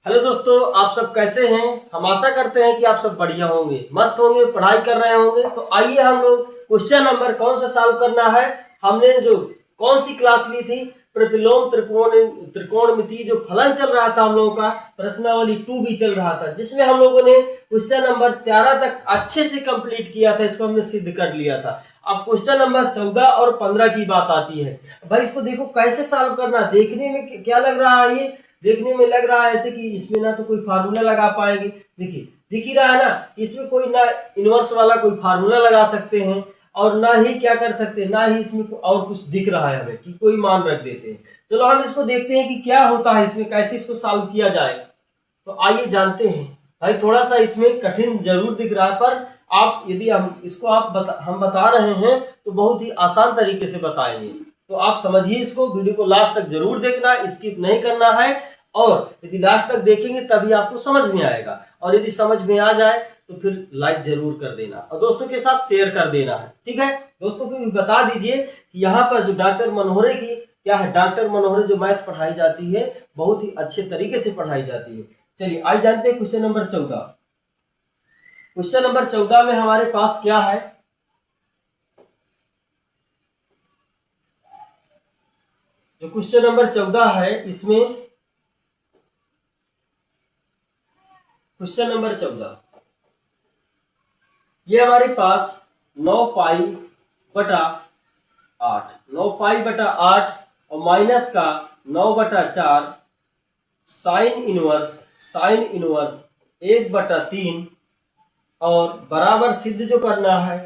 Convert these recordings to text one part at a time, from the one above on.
Hello दोस्तों, आप सब कैसे हैं। हम आशा करते हैं कि आप सब बढ़िया होंगे, मस्त होंगे, पढ़ाई कर रहे होंगे। तो आइए हम लोग क्वेश्चन नंबर कौन सा सॉल्व करना है। हमने जो कौन सी क्लास ली थी, प्रतिलोम त्रिकोणमिति जो फलन चल रहा था हम लोगों का, प्रश्नावली 2 भी चल रहा था, जिसमें हम लोगों ने क्वेश्चन नंबर 13 तक अच्छे से कंप्लीट किया था। इसको हमने सिद्ध कर लिया था। अब क्वेश्चन नंबर 14 और 15 की बात आती है। भाई इसको देखो कैसे सॉल्व करना। देखने में क्या लग रहा है, ये देखने में लग रहा है ऐसे कि इसमें ना तो कोई फार्मूला लगा पाएंगे। देखिए दिख ही रहा है ना, इसमें कोई ना इनवर्स वाला कोई फार्मूला लगा सकते हैं और ना ही क्या कर सकते हैं, ना ही इसमें और कुछ दिख रहा है हमें कि कोई मान रख देते हैं। चलो हम इसको देखते हैं कि क्या होता है इसमें, कैसे इसको सॉल्व किया जाए। तो आइए जानते हैं। भाई थोड़ा सा इसमें कठिन जरूर दिख रहा है, पर आप यदि हम इसको हम बता रहे हैं तो बहुत ही आसान तरीके से बताएंगे। तो आप समझिए इसको, वीडियो को लास्ट तक जरूर देखना, स्किप नहीं करना है। और यदि लास्ट तक देखेंगे तभी आपको समझ में आएगा, और यदि समझ में आ जाए तो फिर लाइक जरूर कर देना और दोस्तों के साथ शेयर कर देना है। ठीक है, दोस्तों को भी बता दीजिए कि यहाँ पर जो डॉक्टर मनोहरे की क्या है, डॉक्टर मनोहरे जो मैथ पढ़ाई जाती है बहुत ही अच्छे तरीके से पढ़ाई जाती है। चलिए आज जानते हैं क्वेश्चन नंबर 14। क्वेश्चन नंबर 14 में हमारे पास क्या है, जो क्वेश्चन नंबर 14 है इसमें क्वेश्चन नंबर 14 ये हमारे पास 9 पाई बटा 8 9 पाई बटा 8 और माइनस का 9 बटा 4 साइन इनवर्स 1 बटा 3 और बराबर सिद्ध जो करना है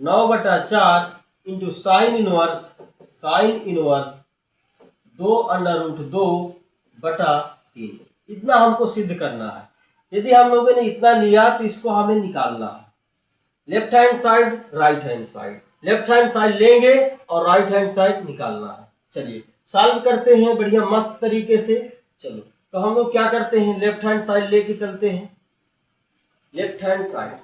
9 बटा 4 इंटू साइन इनवर्स 2√2 बटा 3। इतना हमको सिद्ध करना है। यदि हम लोगों ने इतना लिया तो इसको हमें निकालना है। Left hand side, right hand side, left hand side लेंगे और राइट हैंड साइड निकालना है। चलिए सॉल्व करते हैं बढ़िया मस्त तरीके से। चलो तो हम लोग क्या करते हैं, लेफ्ट हैंड साइड लेके चलते हैं। लेफ्ट हैंड साइड,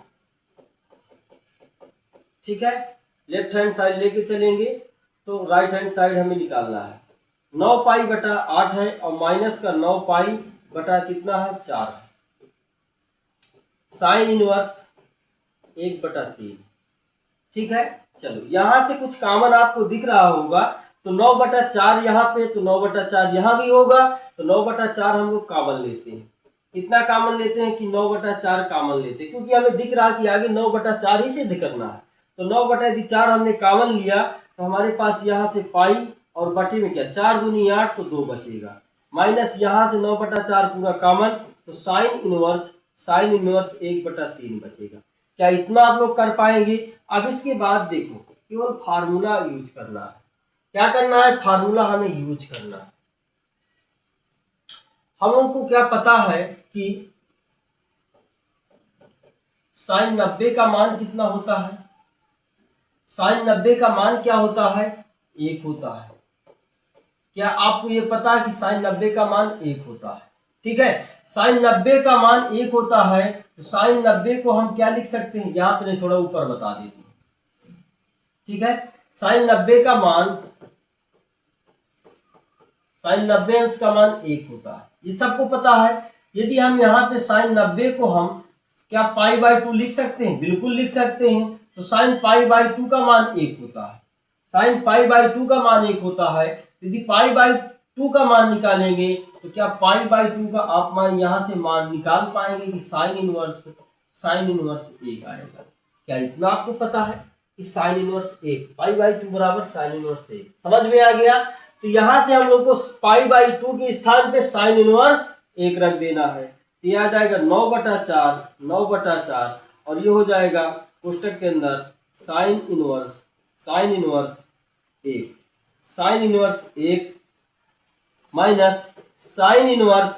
ठीक है, लेफ्ट हैंड साइड लेके चलेंगे तो राइट हैंड साइड हमें निकालना है। 9 पाई बटा 8 है और माइनस का 9 पाई बटा कितना है 4 है। साइन इनवर्स 1 बटा 3, ठीक है। चलो यहां से कुछ कॉमन आपको दिख रहा होगा, तो 9 बटा 4 यहाँ पे, तो 9 बटा 4 यहाँ भी होगा, तो 9 बटा 4 हम लोग कॉमन लेते हैं। कितना कॉमन लेते हैं कि 9 बटा 4 कॉमन लेते हैं, क्योंकि हमें दिख रहा कि आगे 9 बटा 4 ही सिद्ध करना है। तो 9 बटा यदि 4 हमने कॉमन लिया तो हमारे पास यहाँ से पाई और बटे में क्या 4 दूनी 8 तो 2 बचेगा, माइनस यहाँ से 9 बटा 4 पूरा कॉमन, तो साइन इनवर्स 1 बटा 3 बचेगा। क्या इतना आप लोग कर पाएंगे। अब इसके बाद देखो केवल फार्मूला यूज करना है। क्या करना है, फार्मूला हमें यूज करना है। हम लोग को क्या पता है कि साइन 90 का मान कितना होता है। साइन 90 का मान क्या होता है, 1 होता है। क्या आपको ये पता है कि साइन 90 का मान 1 होता है। ठीक है, साइन 90 का मान 1 होता है, तो साइन 90 को हम क्या लिख सकते हैं, यहाँ पे थोड़ा ऊपर बता देते हैं। ठीक है, साइन 90 का मान, साइन 90 अंश का मान 1 होता है, ये सबको पता है। यदि हम यहाँ पे साइन 90 को हम क्या पाई बाई 2 लिख सकते हैं, बिल्कुल लिख सकते हैं। तो साइन पाई बाई 2 का मान 1 होता है। साइन पाई बाई 2 का मान 1 होता है। यदि पाई बाई 2 का मान निकालेंगे तो क्या पाई बाई 2 का आप मान यहाँ से मान निकाल पाएंगे कि साइन इनवर्स 1 आएगा। क्या इतना आपको पता है कि साइन इनवर्स 1, पाई बाई 2 बराबर साइन इनवर्स 1। समझ में आ गया। तो यहाँ से हम लोग को पाई बाई 2 के स्थान पे साइन इनवर्स 1 रख देना है। तो यह आ जाएगा 9 बटा 4 और ये हो जाएगा कोष्टक के अंदर sine inverse 1, sine inverse 1 minus sine inverse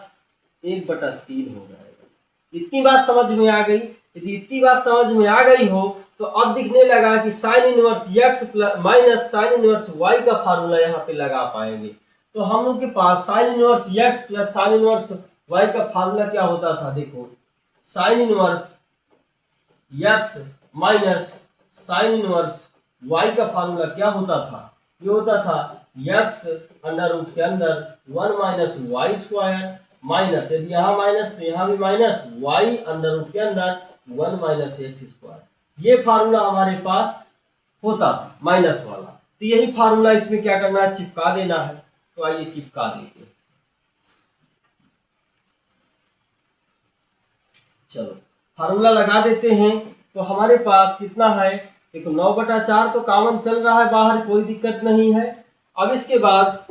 1 बटा 3 हो जाएगा। इतनी बात समझ में आ गई। यदि इतनी बात समझ में आ गई हो तो अब दिखने लगा कि sine inverse x plus minus sine inverse y का फार्मूला यहाँ पे लगा पाएंगे। तो हम लोग के पास sine inverse x plus sine inverse y का फार्मूला क्या होता था, देखो sine inverse x minus sine inverse y का फार्मूला क्या होता था, ये होता था x अंडर रूट के अंदर 1 माइनस वाई स्क्वायर माइनस, यदि यहाँ माइनस तो यहाँ भी माइनस, वाई अंडर रूट के अंदर 1 माइनस एक्स स्क्वायर। ये फार्मूला हमारे पास होता था माइनस वाला। तो यही फार्मूला इसमें क्या करना है, चिपका देना है। तो आइए चिपका देते हैं। चलो फार्मूला लगा देते हैं। तो हमारे पास कितना है, देखो 9/4 तो कॉमन चल रहा है बाहर, कोई दिक्कत नहीं है। अब इसके बाद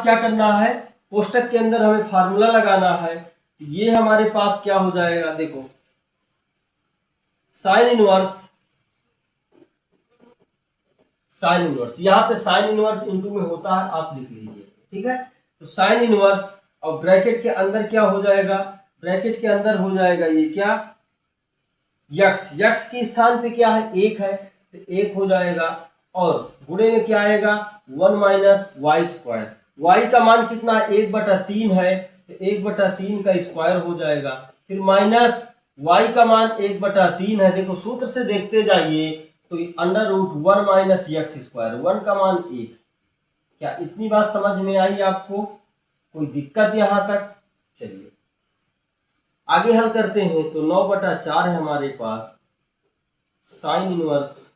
क्या करना है, कोष्टक के अंदर हमें फार्मूला लगाना है। ये हमारे पास क्या हो जाएगा, देखो साइन इनवर्स, यहाँ पे साइन इनवर्स इनटू में होता है, आप लिख लीजिए, ठीक है। तो साइन इनवर्स और ब्रैकेट के अंदर क्या हो जाएगा, ब्रैकेट के अंदर हो जाएगा ये क्या, यक्स, यक्स के स्थान पे क्या है, 1 है, तो 1 हो जाएगा। और गुणे में क्या आएगा, 1 माइनस वाई स्क्वायर। वाई का मान कितना है, 1/3 है, तो 1/3 का स्क्वायर हो जाएगा। फिर माइनस वाई का मान 1/3 है, देखो सूत्र से देखते जाइए, तो under root 1 minus X square, 1 का मान 1। क्या इतनी बात समझ में आई आपको, कोई दिक्कत यहाँ तक? चलिए आगे हल करते हैं। तो 9/4 है हमारे पास, साइन इनवर्स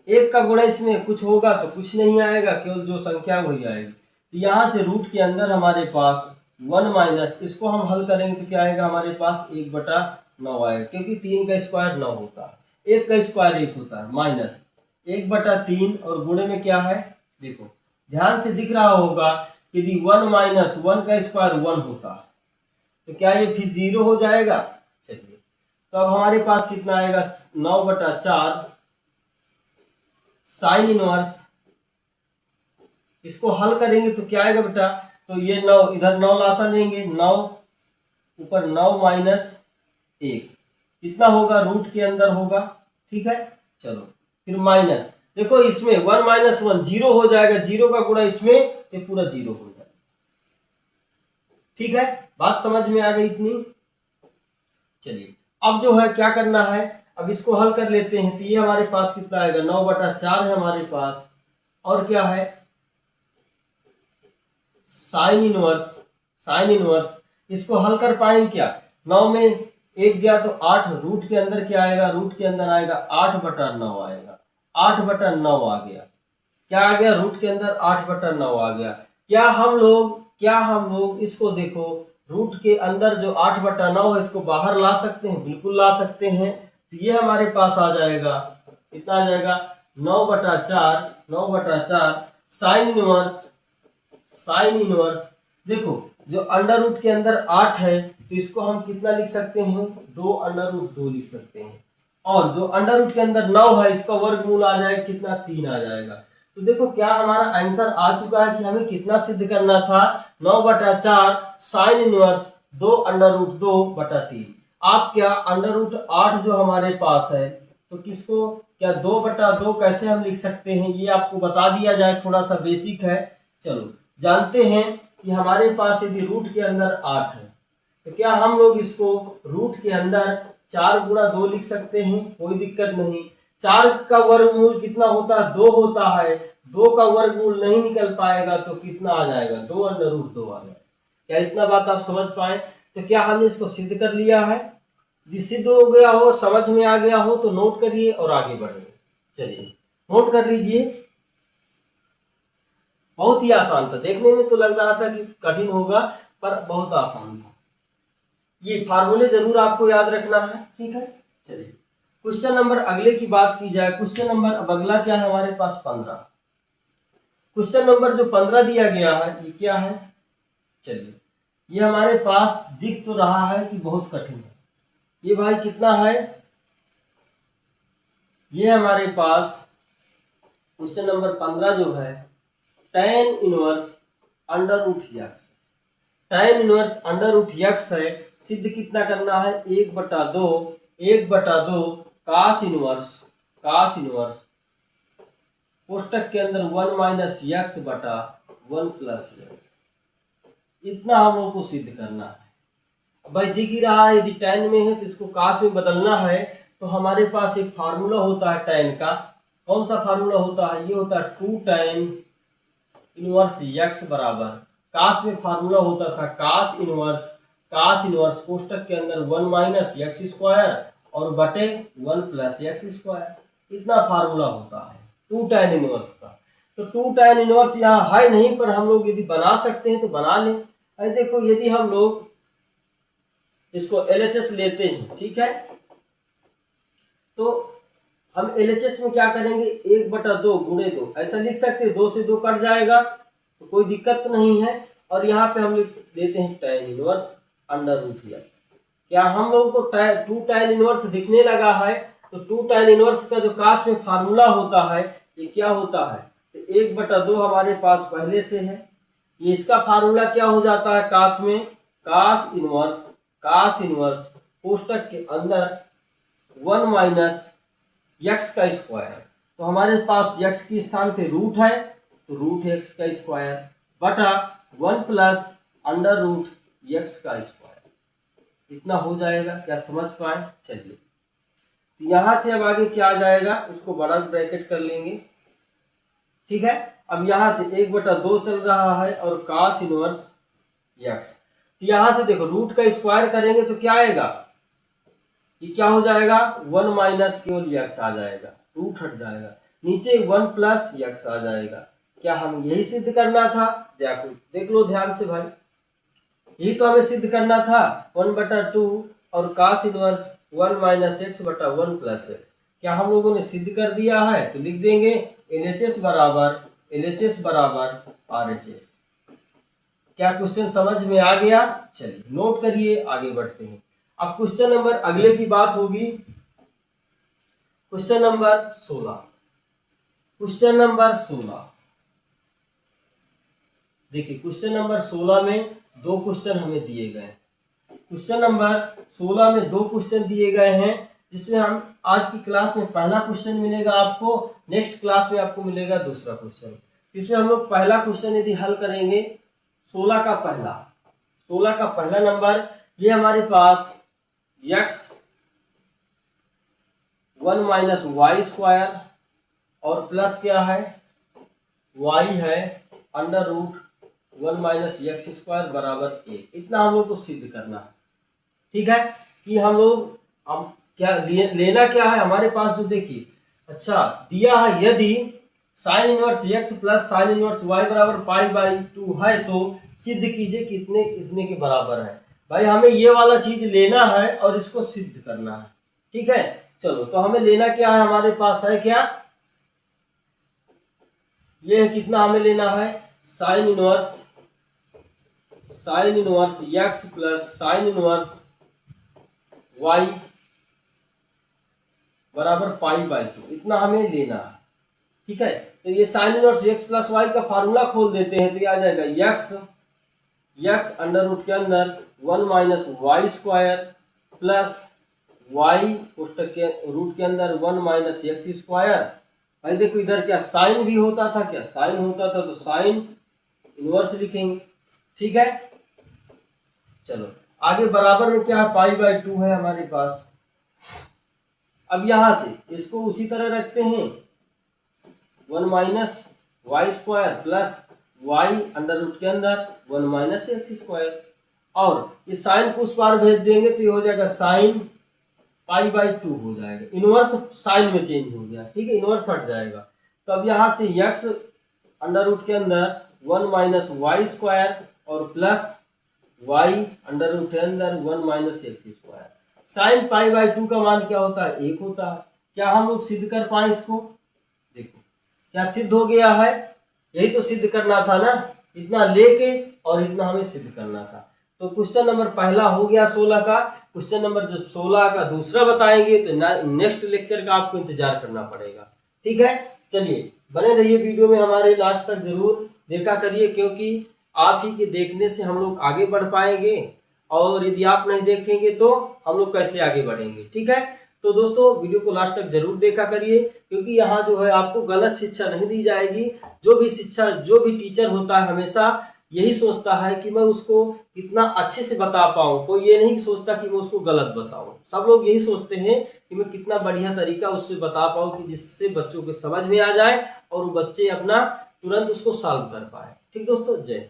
1 का गुणा इसमें कुछ होगा तो कुछ नहीं आएगा, केवल जो संख्या वही आएगी। तो यहाँ से रूट के अंदर हमारे पास 1 माइनस, इसको हम हल करेंगे तो क्या आएगा हमारे पास, 1/9 आएगा, क्योंकि 3 का स्क्वायर 9 होता है, 1 का स्क्वायर 1 होता है, माइनस 1/3 और गुणे में क्या है, देखो ध्यान से दिख रहा होगा, यदि 1 माइनस 1 का स्क्वायर 1 होता है तो क्या ये फिर 0 हो जाएगा। चलिए तो अब हमारे पास कितना आएगा, 9/4 साइन इनवर्स, इसको हल करेंगे तो क्या आएगा बेटा, तो ये 9 इधर 9 लासा लेंगे, 9 ऊपर 9 माइनस 1 कितना होगा, रूट के अंदर होगा, ठीक है। चलो फिर माइनस, देखो इसमें 1 माइनस 1 0 हो जाएगा, 0 का गुणा इसमें तो पूरा 0 हो जाएगा, ठीक है। बात समझ में आ गई इतनी। चलिए अब जो है क्या करना है, अब इसको हल कर लेते हैं। तो ये हमारे पास कितना आएगा, 9/4 है हमारे पास, और क्या है साइन इनवर्स, इसको हल कर पाएंगे क्या, 9 में 1 गया तो 8, रूट के अंदर क्या आएगा, रूट के अंदर आएगा 8/9 आएगा, 8/9 आ गया, क्या आ गया, रूट के अंदर 8/9 आ गया। क्या हम लोग इसको देखो, रूट के अंदर जो 8/9 है इसको बाहर ला सकते हैं, बिल्कुल ला सकते हैं। तो ये हमारे पास आ जाएगा, कितना आ जाएगा, 9/4 साइन इनवर्स, देखो जो अंडर रूट के अंदर 8 है तो इसको हम कितना लिख सकते हैं, 2√2 लिख सकते हैं। और जो अंडर रूट के अंदर 9 है इसका वर्गमूल आ जाएगा कितना, 3 आ जाएगा। तो देखो क्या हमारा आंसर आ चुका है कि हमें कितना सिद्ध करना था, 9/4 साइन इनवर्स 2√2/3। आप क्या अंडर रूट 8 जो हमारे पास है तो किसको क्या 2/2 कैसे हम लिख सकते हैं, ये आपको बता दिया जाए, थोड़ा सा बेसिक है। चलो जानते हैं कि हमारे पास यदि रूट के अंदर 8 है तो क्या हम लोग इसको रूट के अंदर 4×2 लिख सकते हैं, कोई दिक्कत नहीं। 4 का वर्गमूल कितना होता है, 2 होता है, 2 का वर्गमूल नहीं निकल पाएगा तो कितना आ जाएगा, 2√2 आ जाएगा। क्या इतना बात आप समझ पाए? तो क्या हमने इसको सिद्ध कर लिया है? यदि सिद्ध हो गया हो, समझ में आ गया हो तो नोट करिए और आगे बढ़िए। चलिए नोट कर लीजिए, बहुत ही आसान था, देखने में तो लग रहा था कि कठिन होगा पर बहुत आसान था। ये फार्मूले जरूर आपको याद रखना है, ठीक है। चलिए क्वेश्चन नंबर अगले की बात की जाए, क्वेश्चन नंबर अब अगला क्या है हमारे पास, 15। क्वेश्चन नंबर जो 15 दिया गया है ये क्या है, चलिए ये हमारे पास दिख तो रहा है कि बहुत कठिन है। ये भाई कितना है, ये हमारे पास क्वेश्चन नंबर 15 जो है tan इनवर्स अंडर रूट यक्स, tan इनवर्स अंडर रूट यक्स है। सिद्ध कितना करना है, 1/2 कास इनवर्स कोष्टक के अंदर 1 माइनस यक्स बटा 1 प्लस यक्स, इतना हम लोग को सिद्ध करना है। भाई दिख ही रहा है, यदि tan में है तो इसको cos में बदलना है तो हमारे पास एक फार्मूला होता है tan का। कौन सा फार्मूला होता है? ये होता है 2 tan इनवर्स x बराबर, cos में फार्मूला होता था cos इनवर्स कोष्टक के अंदर 1 माइनस एक्स स्क्वायर और बटे 1 प्लस एक्स स्क्वायर, इतना फार्मूला होता है 2 tan इनवर्स का। तो 2 tan इनवर्स यहाँ है नहीं, पर हम लोग यदि बना सकते हैं तो बना लें। अरे देखो, यदि हम लोग इसको LHS लेते हैं, ठीक है, तो हम LHS में क्या करेंगे, 1/2 गुणे 2 ऐसा लिख सकते हैं, 2 से 2 कट जाएगा तो कोई दिक्कत नहीं है। और यहाँ पे हम लिख देते हैं tan इनवर्स अंडर रूट लिया। क्या हम लोगों को 2 tan इनवर्स दिखने लगा है? तो 2 tan इनवर्स का जो cos में फार्मूला होता है ये क्या होता है? तो 1/2 हमारे पास पहले से है, ये इसका फार्मूला क्या हो जाता है cos में? cos इनवर्स कोष्टक के अंदर 1 माइनस एक्स का स्क्वायर। तो हमारे पास x के स्थान पे रूट है तो रूट एक्स का स्क्वायर बटा 1 प्लस अंडर रूट एक्स का स्क्वायर, इतना हो जाएगा। क्या समझ पाए? चलिए, तो यहां से अब आगे क्या आ जाएगा, इसको बड़ा ब्रैकेट कर लेंगे, ठीक है। अब यहां से 1/2 चल रहा है और cos इनवर्स एक्स, तो यहां से देखो रूट का स्क्वायर करेंगे तो क्या आएगा, ये क्या हो जाएगा, 1 माइनस केवल एक्स आ जाएगा, रूट हट जाएगा, नीचे 1 प्लस एक्स आ जाएगा। क्या हम यही सिद्ध करना था? देख लो ध्यान से भाई, यही तो हमें सिद्ध करना था, 1/2 और cos इनवर्स 1 माइनस एक्स बटा 1 प्लस एक्स। क्या हम लोगों ने सिद्ध कर दिया है? तो लिख देंगे LHS बराबर RHS। क्या क्वेश्चन समझ में आ गया? चलिए नोट करिए, आगे बढ़ते हैं। अब क्वेश्चन नंबर अगले की बात होगी, क्वेश्चन नंबर 16। देखिए क्वेश्चन नंबर 16 में 2 क्वेश्चन हमें दिए गए। क्वेश्चन नंबर 16 में 2 क्वेश्चन दिए गए हैं, जिसमें हम आज की क्लास में पहला क्वेश्चन मिलेगा आपको, नेक्स्ट क्लास में आपको मिलेगा दूसरा क्वेश्चन। इसमें हम लोग पहला क्वेश्चन यदि हल करेंगे, 16 का पहला नंबर, ये हमारे पास x 1 माइनस वाई स्क्वायर और प्लस क्या है, y है under root 1 minus X square बराबर 1, इतना हम लोग को सिद्ध करना है, ठीक है। कि हम लोग अब क्या लेना क्या है हमारे पास, जो देखिए अच्छा दिया है, यदि sign inverse x plus sine inverse y बराबर π/2 है तो सिद्ध कीजिए कितने के बराबर है। भाई हमें ये वाला चीज लेना है और इसको सिद्ध करना है, ठीक है। चलो, तो हमें लेना क्या है, हमारे पास है क्या, ये है कितना हमें लेना है, sign inverse x plus sine inverse y बराबर π/2, इतना हमें लेना है, ठीक है। तो ये sign inverse x plus y का फार्मूला खोल देते हैं, तो ये आ जाएगा x अंडर रूट के अंदर 1 minus Y square plus y कोष्टक के रूट के अंदर 1 माइनस एक्स स्क्वायर। भाई देखो इधर क्या साइन भी होता था, तो साइन इनवर्स लिखेंगे, ठीक है। चलो आगे बराबर में क्या है, π/2 है हमारे पास। अब यहां से इसको उसी तरह रखते हैं, 1 minus Y square plus y under root के अंदर 1 माइनस एक्स स्क्वायर, और ये साइन को उस पार भेज देंगे तो ये हो जाएगा साइन π/2 हो जाएगा, इनवर्स साइन में चेंज हो गया, ठीक है, इनवर्स हट जाएगा। तो अब यहाँ से x अंडर रूट के अंदर 1 माइनस वाई स्क्वायर और प्लस y अंडर रूट के अंदर 1 माइनस एक्स स्क्वायर। साइन π/2 का मान क्या होता है, 1 होता है। क्या हम लोग सिद्ध कर पाए इसको? देखो क्या सिद्ध हो गया है, यही तो सिद्ध करना था ना, इतना लेके और इतना हमें सिद्ध करना था। तो क्वेश्चन नंबर पहला हो गया 16 का। क्वेश्चन नंबर जो 16 का दूसरा बताएंगे तो नेक्स्ट लेक्चर का आपको इंतजार करना पड़ेगा, ठीक है। चलिए बने रहिए वीडियो में, हमारे लास्ट तक जरूर देखा करिए, क्योंकि आप ही के देखने से हम लोग आगे बढ़ पाएंगे, और यदि आप नहीं देखेंगे तो हम लोग कैसे आगे बढ़ेंगे, ठीक है। तो दोस्तों वीडियो को लास्ट तक जरूर देखा करिए, क्योंकि यहाँ जो है आपको गलत शिक्षा नहीं दी जाएगी। जो भी टीचर होता है हमेशा यही सोचता है कि मैं उसको कितना अच्छे से बता पाऊँ। कोई ये नहीं सोचता कि मैं उसको गलत बताऊँ। सब लोग यही सोचते हैं कि मैं कितना बढ़िया तरीका उससे बता पाऊँ कि जिससे बच्चों को समझ में आ जाए और वो बच्चे अपना तुरंत उसको सॉल्व कर पाए। ठीक दोस्तों, जय हिंद।